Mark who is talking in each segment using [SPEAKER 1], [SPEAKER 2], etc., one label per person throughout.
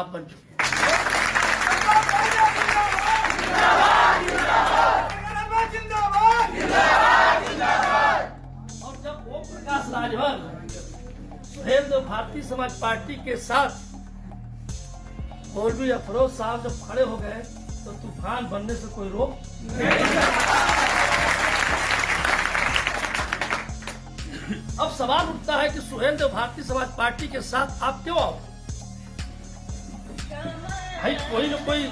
[SPEAKER 1] आप बन चुके हैं। और जब ओम प्रकाश राजभर सुहेल देव भारतीय समाज पार्टी के साथ मौलवी अफरोज साहब जब खड़े हो गए तो तूफान बनने से कोई रोक नहीं। अब सवाल उठता है कि सुहेल देव भारतीय समाज पार्टी के साथ आप क्यों आओ? भाई कोई न कोई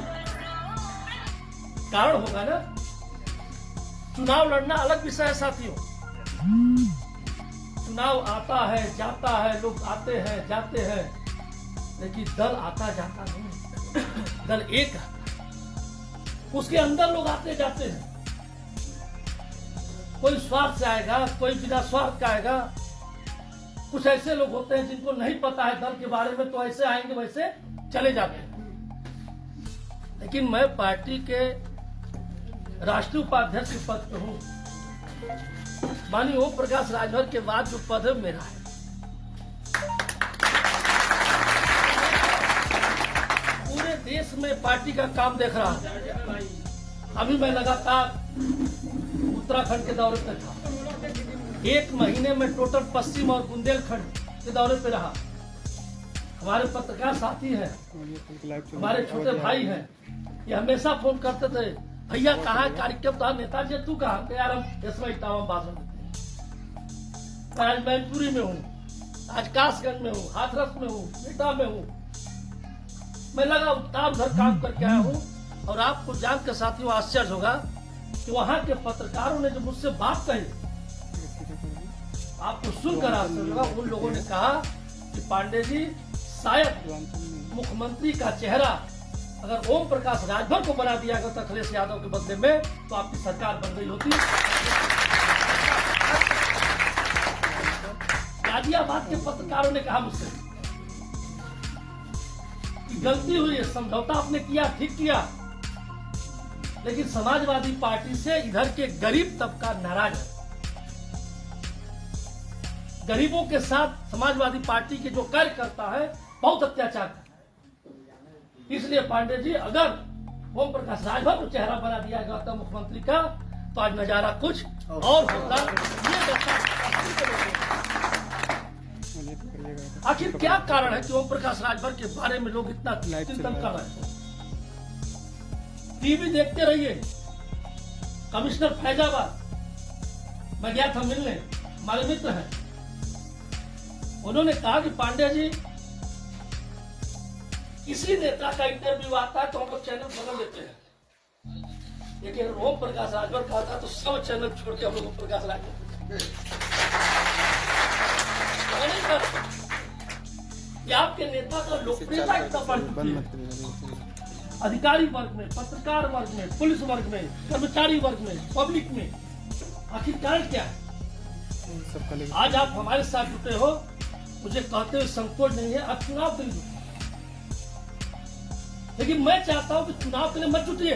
[SPEAKER 1] कारण होगा ना। चुनाव लड़ना अलग विषय है साथियों। चुनाव आता है जाता है, लोग आते हैं जाते हैं, लेकिन दल आता जाता नहीं। दल एक है, उसके अंदर लोग आते जाते हैं। कोई स्वार्थ से आएगा, कोई बिना स्वार्थ का आएगा। कुछ ऐसे लोग होते हैं जिनको नहीं पता है दल के बारे में, तो ऐसे आएंगे वैसे चले जाते हैं। लेकिन मैं पार्टी के राष्ट्रीय उपाध्यक्ष के पद पे हूँ। माननीय ओम प्रकाश राजभर के बाद जो पद है मेरा है। पूरे देश में पार्टी का काम देख रहा हूं। अभी मैं लगातार उत्तराखंड के दौरे पे था। 1 महीने में टोटल पश्चिम और बुंदेलखंड के दौरे पे रहा। हमारे पत्रकार साथी हैं, हमारे छोटे भाई हैं, ये हमेशा फोन करते थे, भैया कहाँ है कार्यक्रम? तो नेताजी तू कहाँ? यार हम इसमें इटावा भाषण देते हैं। आज मैनपुरी में हूँ, आज कासगंज में हूँ, हाथरस में हूँ, बेटा में हूँ। मैं लगातार उधर काम करके आया हूँ। और आपको जानकर साथियों आश्चर्य होगा कि वहां के पत्रकारों ने जो मुझसे बात कही, आपको सुनकर आश्चर्य होगा। उन लोगों ने कहा कि पांडे जी, शायद मुख्यमंत्री का चेहरा अगर ओम प्रकाश राजभर को बना दिया गया अखिलेश यादव के बदले में, तो आपकी सरकार बन गई होती। गाजियाबाद के पत्रकारों ने कहा मुझसे कि गलती हुई है, समझौता आपने किया, ठीक किया, लेकिन समाजवादी पार्टी से इधर के गरीब तबका नाराज है। गरीबों के साथ समाजवादी पार्टी के जो कार्य करता है बहुत अत्याचार करता है। इसलिए पांडे जी, अगर ओम प्रकाश राजभर को चेहरा बना दिया गया था मुख्यमंत्री का, तो आज नजारा कुछ और होता। आखिर क्या कारण है कि ओम प्रकाश राजभर के बारे में लोग इतना चिंतन कर रहे हैं? टीवी देखते रहिए। कमिश्नर फैजाबाद मैं गया था मिलने, हमारे मित्र हैं। उन्होंने कहा कि पांडे जी, किसी नेता का इंटरव्यू आता है तो हम लोग चैनल बदल देते हैं, लेकिन ओम प्रकाश राजभर का आता तो सब चैनल छोड़ के हम लोग ओम प्रकाश राजभर कि आपके नेता का लोकप्रियता इतना बढ़ चुकी है। अधिकारी वर्ग में, पत्रकार वर्ग में, पुलिस वर्ग में, कर्मचारी वर्ग में, पब्लिक में। आखिर कारण क्या है? आज आप हमारे साथ जुटे हो, मुझे कहते हुए संकोच नहीं है। आप चुनाव के लिए जुटे, लेकिन मैं चाहता हूं कि चुनाव के लिए मत जुटिए।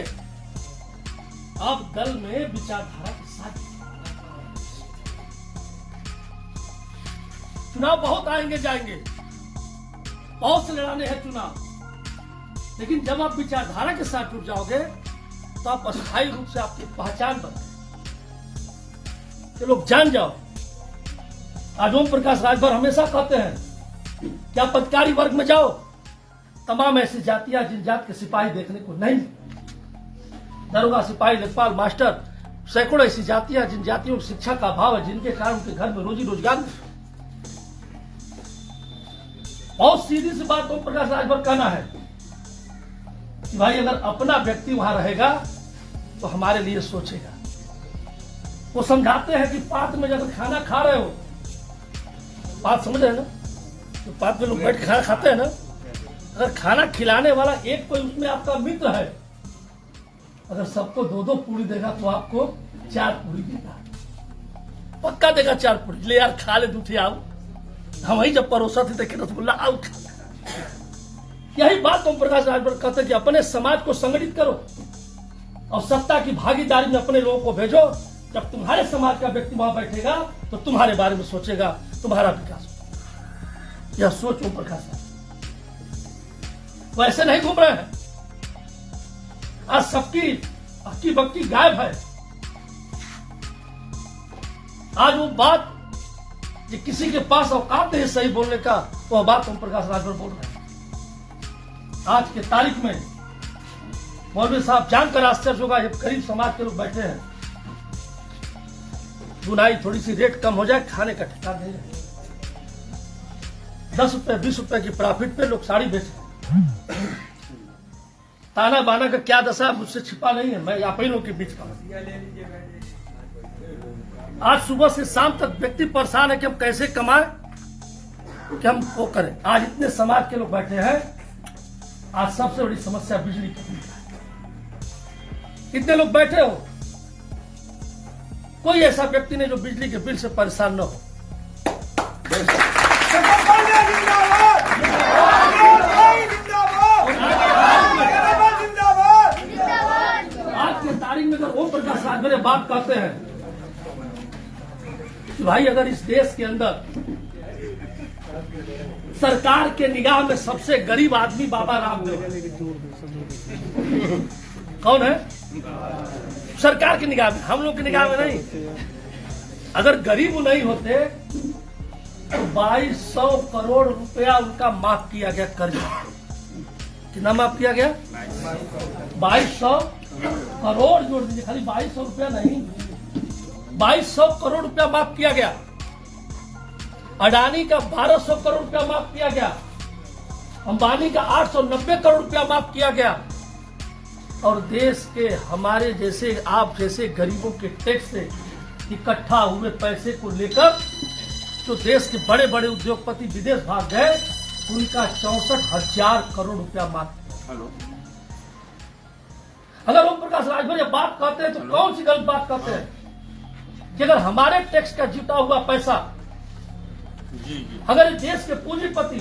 [SPEAKER 1] आप दल में विचारधारा के साथ। चुनाव बहुत आएंगे जाएंगे, बहुत से लड़ाने हैं चुनाव, लेकिन जब आप विचारधारा के साथ जुट जाओगे तो आप अस्थायी रूप से आपकी पहचान बन कि लोग जान जाओ। आज ओम प्रकाश राजभर हमेशा कहते हैं कि आप पत्रकारी वर्ग में जाओ, तमाम ऐसी जातियां जिन जात के सिपाही देखने को नहीं, दरोगा, सिपाही, लेखपाल, मास्टर, सैकड़ों ऐसी जातियां जिन जातियों में शिक्षा का अभाव है, जिनके कारण उनके घर में रोजी रोजगार नहीं। बहुत सीधी सी बात ओम प्रकाश राजभर कहना है कि भाई अगर अपना व्यक्ति वहां रहेगा तो हमारे लिए सोचेगा। वो समझाते हैं कि पात में जब खाना खा रहे हो, बात समझ रहे हैं ना, तो पात में लोग बैठ के खाना खाते हैं ना, अगर खाना खिलाने वाला एक कोई उसमें आपका मित्र है, अगर सबको 2-2 पूरी देगा तो आपको 4 पूरी देगा, पक्का देगा 4 पूरी। ले यार खा ले दूसरी, आओ। हम वही जब परोसा थे देखे रसगुल्ला, आओ। यही बात ओम प्रकाश राजभर कहते हैं कि अपने समाज को संगठित करो और सत्ता की भागीदारी में अपने लोगों को भेजो। जब तुम्हारे समाज का व्यक्ति वहां बैठेगा तो तुम्हारे बारे में सोचेगा, तुम्हारा विकास। यह सोच ओम प्रकाश वो ऐसे नहीं घूम रहे हैं। आज सबकी हक्की बक्की गायब है। आज वो बात जो किसी के पास औकात नहीं सही बोलने का, वो बात ओम प्रकाश राजभर बोल रहे हैं। आज के तारीख में मौलवी साहब जानकर आश्चर्य होगा, जब गरीब समाज के लोग बैठे हैं, बुनाई थोड़ी सी रेट कम हो जाए, खाने का ठिकाना नहीं रहे। 10 रुपए 20 रुपए की प्रॉफिट पे लोग साड़ी बेच रहे हैं। ताना बाना का क्या दशा मुझसे छिपा नहीं है, मैं आप ही लोगों के बीच का। आज सुबह से शाम तक व्यक्ति परेशान है कि हम कैसे कमाएं, कि हम वो करें। आज इतने समाज के लोग बैठे हैं। आज सबसे बड़ी समस्या बिजली की है। कितने लोग बैठे हो, कोई ऐसा व्यक्ति नहीं जो बिजली के बिल से परेशान न हो। आज के तारीख में अगर ओम प्रकाश राजभर बात करते हैं कि भाई अगर इस देश के अंदर सरकार के निगाह में सबसे गरीब आदमी बाबा रामदेव कौन है? सरकार की निगाह में, हम लोग की निगाह में नहीं। अगर गरीब नहीं होते तो 2200 करोड़ रुपया उनका माफ किया गया कर्ज। कितना माफ किया गया? 2200 करोड़ जोड़ दीजिए, खाली 2200 रुपया नहीं, 2200 करोड़ रुपया माफ किया गया। अडानी का 1200 करोड़ रुपया माफ किया गया। अंबानी का 890 करोड़ रुपया माफ किया गया। और देश के हमारे जैसे आप जैसे गरीबों के टैक्स से इकट्ठा हुए पैसे को लेकर जो देश के बड़े बड़े उद्योगपति विदेश भाग गए, उनका 64,000 करोड़ रुपया माफ किया। अगर ओम प्रकाश राजभर ये बात कहते हैं तो कौन सी गलत बात कहते हैं कि अगर हमारे टैक्स का जुटा हुआ पैसा, अगर इस देश के पूंजीपति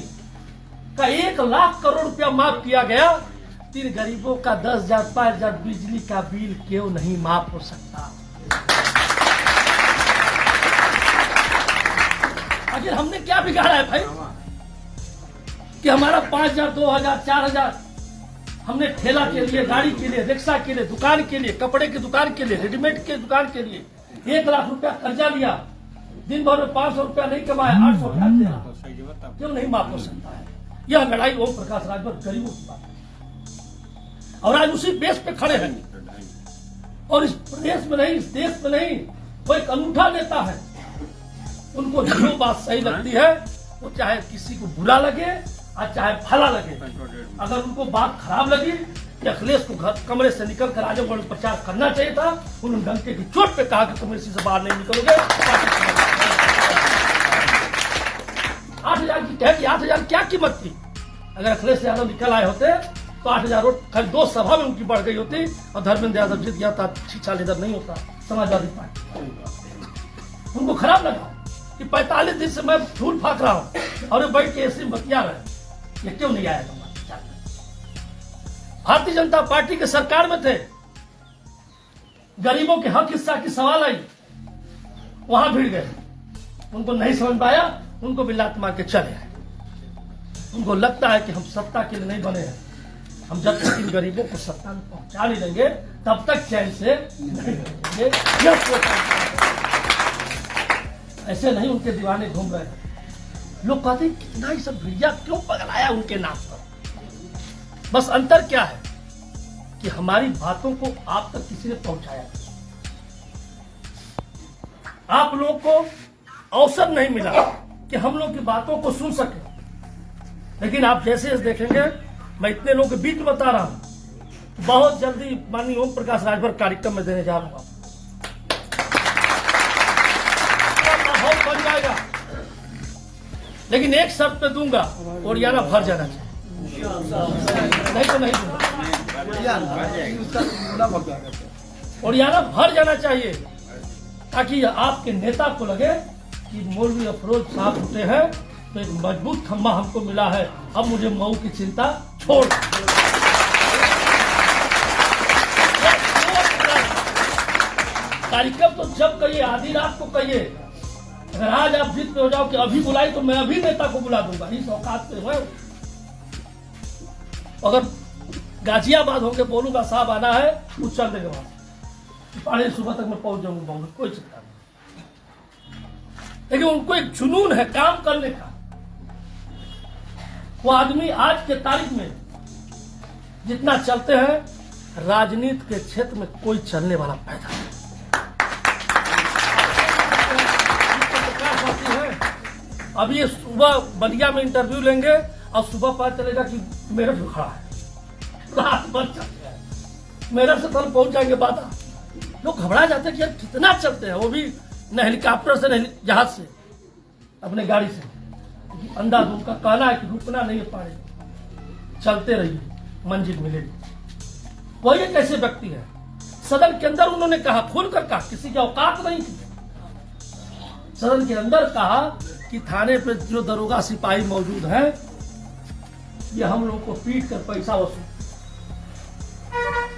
[SPEAKER 1] का 1 लाख करोड़ रुपया माफ किया गया, 3 गरीबों का 10,000 5,000 बिजली का बिल क्यों नहीं माफ हो सकता? आखिर हमने क्या बिगाड़ा है भाई कि हमारा 5,000 2,000 4,000 हमने ठेला के लिए, गाड़ी के लिए, रिक्शा के लिए, दुकान के लिए, कपड़े की दुकान के लिए, रेडीमेड के दुकान के लिए 1 लाख रुपया कर्जा लिया, दिन भर में 500 रुपया नहीं कमाया, 800 क्यों नहीं माफ हो सकता है? यह लड़ाई ओम प्रकाश राजभर गरीबों की बात है और आज उसी बेस पे खड़े हैं। और इस प्रदेश में नहीं, इस देश में नहीं, वो एक अनूठा नेता है। उनको जो बात सही लगती है, वो चाहे किसी को बुरा लगे और चाहे भला लगे। अगर उनको बात खराब लगी कि अखिलेश को घर कमरे से निकलकर आजमगढ़ में प्रचार करना चाहिए था, उन्होंने डंके की चोट पे कहा कि तुम इसी से बाहर नहीं निकलोगे। 8,000 की कह कि 8,000 क्या कीमत थी? अगर अखिलेश यादव निकल आए होते तो 8,000 वोट खाली 2 सभा में उनकी बढ़ गई होती और धर्मेंद्र यादव जीत गया था, 6 लीडर नहीं होता समाजवादी पार्टी। उनको खराब लगा कि 45 दिन से मैं फूल फाक रहा हूं और बैठ के ऐसे बतिया रहे, ये क्यों नहीं आया? भारतीय जनता पार्टी के सरकार में थे, गरीबों के हक हिस्सा की सवाल आई, वहां भिड़ गए। उनको नहीं समझ पाया, उनको भी लात मार के चले आए। उनको लगता है कि हम सत्ता के लिए नहीं बने हैं, हम जब तक इन गरीबों को सत्ता में पहुंचा नहीं देंगे तब तक चैन से नहीं रहेंगे। ऐसे नहीं उनके दीवाने घूम रहे हैं। लोग कहते हैं कितना ही सब मीडिया क्यों पगलाया उनके नाम पर। बस अंतर क्या है कि हमारी बातों को आप तक किसी ने पहुंचाया, आप लोगों को अवसर नहीं मिला कि हम लोग की बातों को सुन सके। लेकिन आप जैसे देखेंगे, मैं इतने लोगों के बीच बता रहा हूं, बहुत जल्दी माननीय ओम प्रकाश राजभर कार्यक्रम में देने जा रहा हूं, माहौल बन जाएगा। लेकिन एक शर्त पे दूंगा, ओरियाना भर जाना चाहिए, नहीं तो नहीं दूंगा। ओरियाना भर जाना चाहिए ताकि आपके नेता को लगे कि मौलवी अफरोज साहब उठे हैं तो एक मजबूत खम्बा हमको मिला है, अब मुझे मऊ की चिंता छोड़। कार्यक्रम तो जब कहिए, आधी रात को कहिए। अगर आज आप जिद पे हो जाओ कि अभी बुलाई तो मैं अभी नेता को बुला दूंगा, इस औकात पे है। अगर गाजियाबाद होके बोलूंगा साहब आना है, वो चल देगा वहां, साढ़े सुबह तक मैं पहुंच जाऊंगा बॉम्बे, कोई चिंता नहीं। लेकिन उनको एक जुनून है काम करने का। वो आदमी आज के तारीख में जितना चलते हैं, राजनीति के क्षेत्र में कोई चलने वाला पैदा नहीं। अभी ये सुबह बलिया में इंटरव्यू लेंगे और सुबह पता चलेगा कि मेरठ में खड़ा है, रात भर चलते हैं, मेरठ से कल पहुंच जाएंगे बाधा। लोग घबरा जाते हैं कि यार कितना चलते हैं, वो भी न हेलीकॉप्टर से न जहाज से, अपने गाड़ी से। अंदाज उनका कहना है कि रुकना नहीं है पानी, चलते रहिए मंजिल मिलेगी। वही एक ऐसे व्यक्ति है, सदन के अंदर उन्होंने कहा, खुलकर कहा, किसी की औकात नहीं थी, सदन के अंदर कहा कि थाने पे जो दरोगा सिपाही मौजूद हैं, ये हम लोग को पीट कर पैसा वसूल।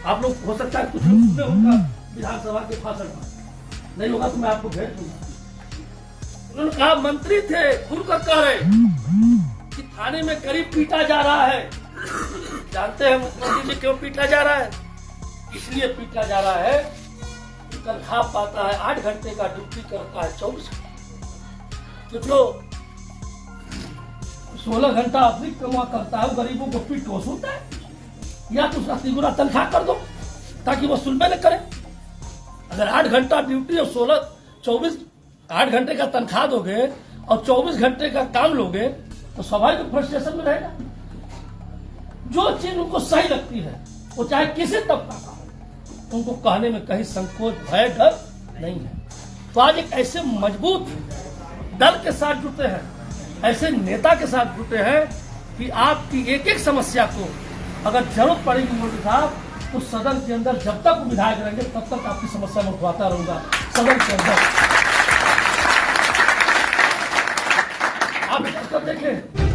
[SPEAKER 1] आप लोग हो सकता है कुछ लोग सुने होगा विधानसभा के भाषण में, नहीं होगा तो मैं आपको भेज दूंगा। उन्होंने कहा, मंत्री थे, खुलकर कह रहे कि थाने में करीब पीटा जा रहा है। जानते हैं मुख्यमंत्री जी क्यों पीटा जा रहा है? इसलिए पीटा जा रहा है कि तनख्वाह पाता है, 8 घंटे का ड्यूटी करता है, 24 घंटे। तो जो 16 घंटा अतिरिक्त कमा करता है, गरीबों को पीट वसूलता है, या तो उसका तिगुना तनख्वाह कर दो ताकि वो सुलबे न करे। अगर 8 घंटा ड्यूटी और 8 घंटे का तनख्वाह दोगे और 24 घंटे का काम लोगे तो स्वाभाविक फ्रस्ट्रेशन में रहेगा। जो चीज उनको सही लगती है, वो चाहे किसी तबका का हो, उनको कहने में कहीं संकोच, भय, डर नहीं है। तो आज एक ऐसे मजबूत दल के साथ जुटे हैं, ऐसे नेता के साथ जुटे हैं कि आपकी एक एक समस्या को अगर जरूरत पड़ेगी मोदी साहब, तो सदन के अंदर जब तक विधायक रहेंगे तब तक आपकी समस्या में उठवाता रहूंगा सदन के अंदर। आप देखें